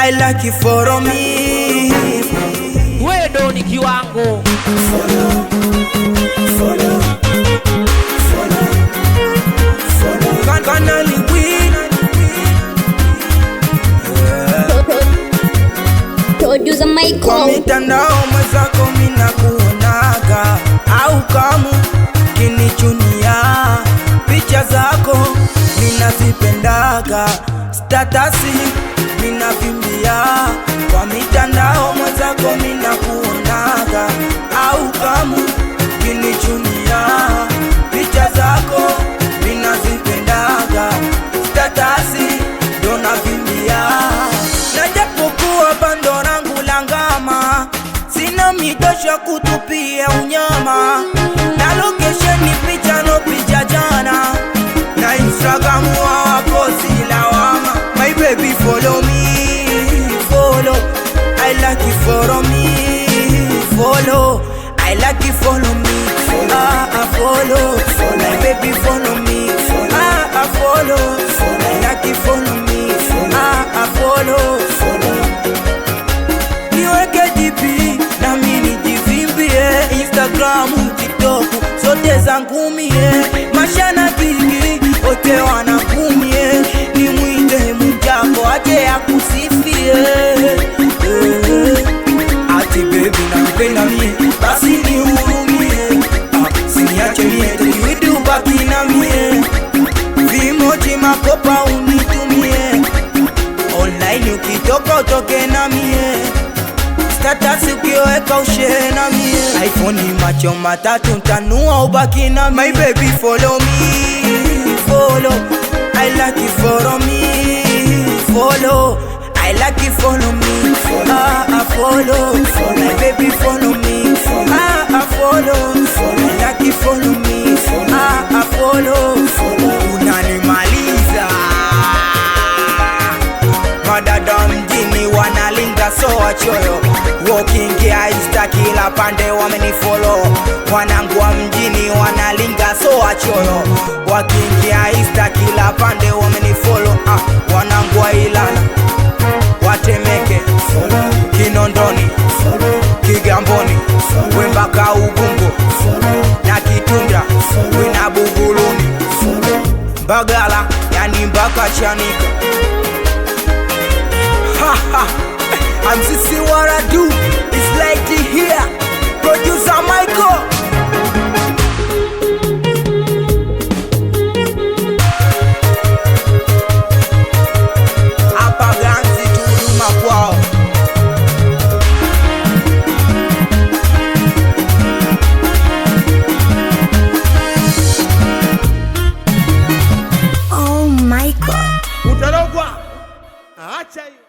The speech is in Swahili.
I like you follow me. Wewe ni kiwango. Follow, follow, follow, follow. Kanali win. Producer Michael. Kwa mitandao mwenzako mina kuonaga, au kamu kinichunia picha zako mina zipendaga, statasi mina vimbia. Kwa mitandao mwenzako mina kuonaga, au kamu kinichunia picha zako mina zipendaga, statasi dona vimbia. Najapokuwa bando rangu langama, sina mitosha kutupia unyama, na location ni picha no picha jana, na Instagram wako silawama. My baby follow me, follow. I like you follow me, follow. I like you follow me, follow. My baby follow me, follow. I like you follow me, follow. Niweke DP na mini jivimbie, Instagram, TikTok, zote zangu mie. Mashana kingi, ote wanakumie, ni mwinde mjako aje akusifie. Ati baby nakupenda mie, basi ni hurumie. Siniache mie, tukiwidi ubaki na mie. Vimoji makopa unitumie, online ukitoka utoke na mie. Status ukiweka ushare na mie. iPhone macho matatu ntanua ubaki na mie. My baby follow me, follow. I like you follow me, follow. I like you follow me, follow. My baby follow me, follow. I like you follow me, follow. Unanimaliza. Madada mjini wanalinga so wachoyo, walking ya Insta kila pande wamenifollow. Wanangu wa mjini wanalinga so wachoyo, walking ya Insta kila pande wamenifollow. Wanangu wa Ilala, Watemeke, Kinondoni, Kigamboni, Wembaka Ubungo, na Kitunda, wina Buguluni, Mbagala, yani mpaka Chanika. I'm see what I do. It's like to hear producer Michael. Hapa ganzi tuluma kwao. Oh Michael. Utarogwa. Acha hiyo.